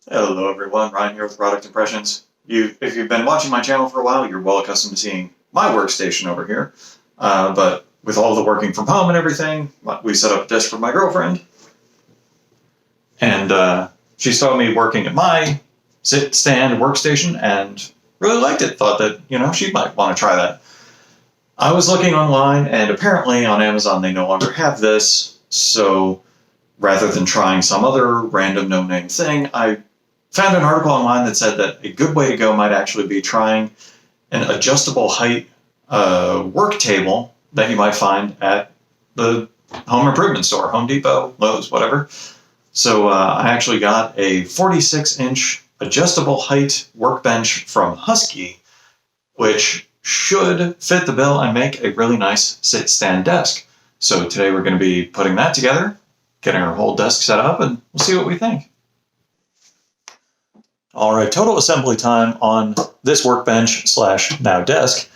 Hello everyone, Ryan here with Product Impressions. If you've been watching my channel for a while, you're well accustomed to seeing my workstation over here. But with all the working from home and everything, we set up a desk for my girlfriend. And she saw me working at my sit-stand workstation and really liked it. Thought that, she might want to try that. I was looking online, and apparently on Amazon they no longer have this. So rather than trying some other random no-name thing, I found an article online that said that a good way to go might actually be trying an adjustable height work table that you might find at the home improvement store, Home Depot, Lowe's, whatever. So I actually got a 46-inch adjustable height workbench from Husky, which should fit the bill and make a really nice sit-stand desk. So today we're going to be putting that together, getting our whole desk set up, and we'll see what we think. All right, total assembly time on this workbench / now desk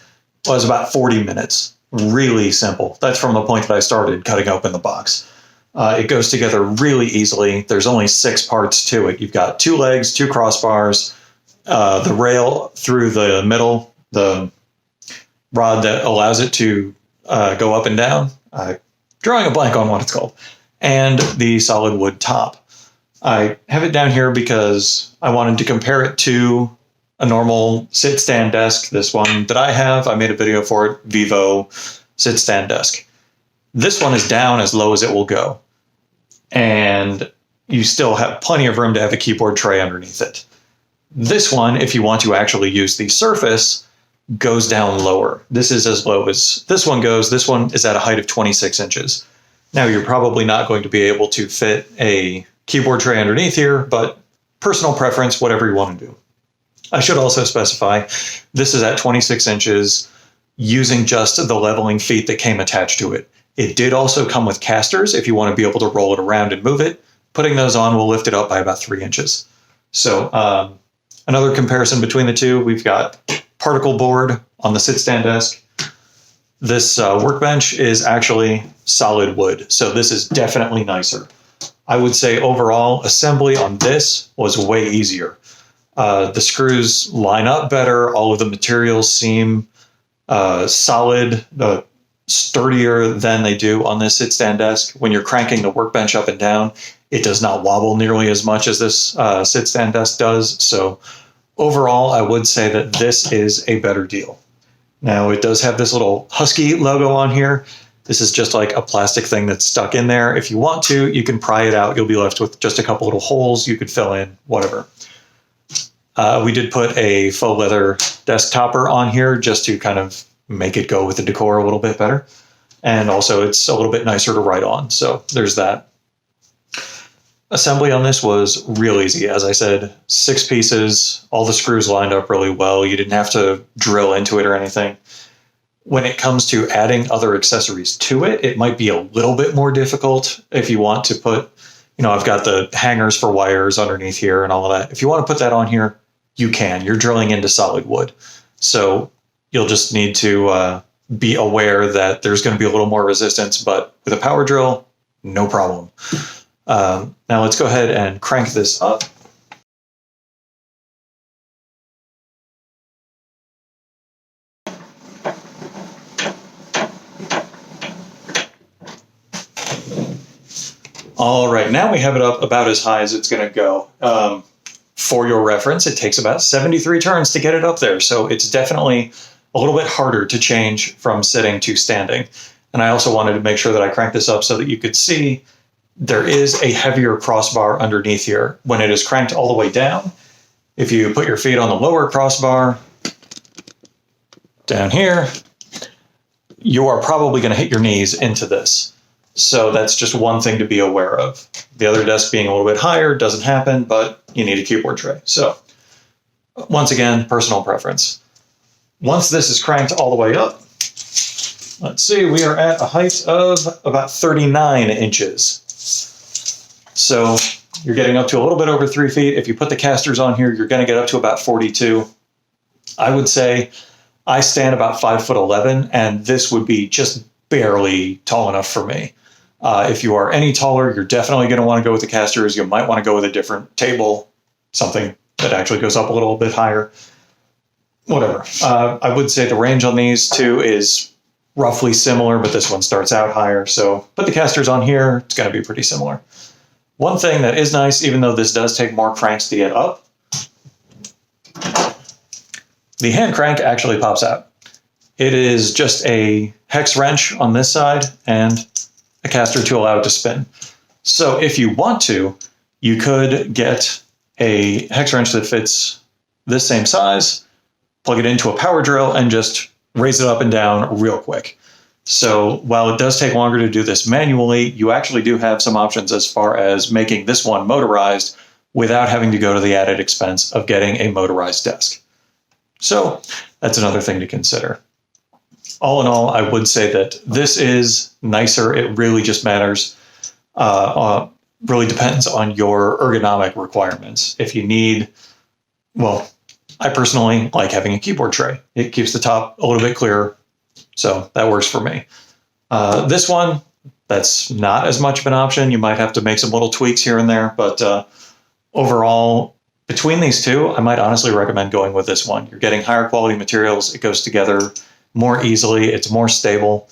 was about 40 minutes. Really simple. That's from the point that I started cutting open the box. It goes together really easily. There's only 6 parts to it. You've got 2 legs, 2 crossbars, the rail through the middle, the rod that allows it to go up and down. Drawing a blank on what it's called. And the solid wood top. I have it down here because I wanted to compare it to a normal sit-stand desk. This one that I have, I made a video for it, Vivo sit-stand desk. This one is down as low as it will go. And you still have plenty of room to have a keyboard tray underneath it. This one, if you want to actually use the surface, goes down lower. This is as low as this one goes. This one is at a height of 26 inches. Now, you're probably not going to be able to fit a keyboard tray underneath here, but personal preference, whatever you want to do. I should also specify, this is at 26 inches using just the leveling feet that came attached to it. It did also come with casters if you want to be able to roll it around and move it. Putting those on will lift it up by about 3 inches. So another comparison between the two, we've got particle board on the sit-stand desk. This workbench is actually solid wood, so this is definitely nicer. I would say overall, assembly on this was way easier. The screws line up better. All of the materials seem solid, sturdier than they do on this sit-stand desk. When you're cranking the workbench up and down, it does not wobble nearly as much as this sit-stand desk does. So overall, I would say that this is a better deal. Now, it does have this little Husky logo on here. This is just like a plastic thing that's stuck in there. If you want to, you can pry it out. You'll be left with just a couple little holes you could fill in, whatever. We did put a faux leather desk topper on here just to kind of make it go with the decor a little bit better. And also, it's a little bit nicer to write on. So there's that. Assembly on this was real easy. As I said, 6 pieces, all the screws lined up really well. You didn't have to drill into it or anything. When it comes to adding other accessories to it, it might be a little bit more difficult if you want to put, I've got the hangers for wires underneath here and all of that. If you want to put that on here, you can. You're drilling into solid wood. So you'll just need to be aware that there's going to be a little more resistance, but with a power drill, no problem. Now let's go ahead and crank this up. All right, now we have it up about as high as it's going to go. For your reference, it takes about 73 turns to get it up there, so it's definitely a little bit harder to change from sitting to standing. And I also wanted to make sure that I cranked this up so that you could see there is a heavier crossbar underneath here. When it is cranked all the way down, if you put your feet on the lower crossbar down here, you are probably going to hit your knees into this. So that's just one thing to be aware of. The other desk being a little bit higher doesn't happen, but you need a keyboard tray. So once again, personal preference. Once this is cranked all the way up, let's see, we are at a height of about 39 inches. So you're getting up to a little bit over 3 feet. If you put the casters on here, you're going to get up to about 42. I would say I stand about 5'11", and this would be just barely tall enough for me. If you are any taller, you're definitely going to want to go with the casters. You might want to go with a different table something that actually goes up a little bit higher. Whatever. I would say the range on these two is roughly similar, but this one starts out higher. So put the casters on here, it's going to be pretty similar. One thing that is nice, even though this does take more cranks to get up, the hand crank actually pops out. It is just a hex wrench on this side and a caster to allow it to spin. So if you want to, you could get a hex wrench that fits this same size, plug it into a power drill, and just raise it up and down real quick. So while it does take longer to do this manually, you actually do have some options as far as making this one motorized without having to go to the added expense of getting a motorized desk. So that's another thing to consider. All in all, I would say that this is nicer. It really just matters. Really depends on your ergonomic requirements. If you need, well, I personally like having a keyboard tray. It keeps the top a little bit clearer, so that works for me. This one, that's not as much of an option. You might have to make some little tweaks here and there, but overall, between these two, I might honestly recommend going with this one. You're getting higher quality materials. It goes together more easily. It's more stable.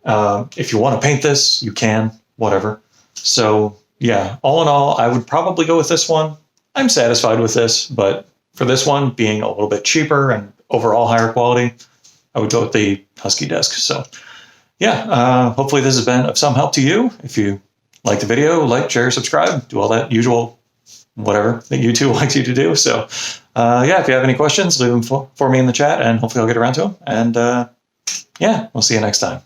If you want to paint this, you can, whatever. So yeah, all in all, I would probably go with this one. I'm satisfied with this, but for this one being a little bit cheaper and overall higher quality, I would go with the Husky desk. So yeah, hopefully this has been of some help to you. If you like the video, like, share, subscribe, do all that usual whatever that YouTube likes you to do. So yeah, if you have any questions, leave them for me in the chat, and hopefully I'll get around to them. And yeah, we'll see you next time.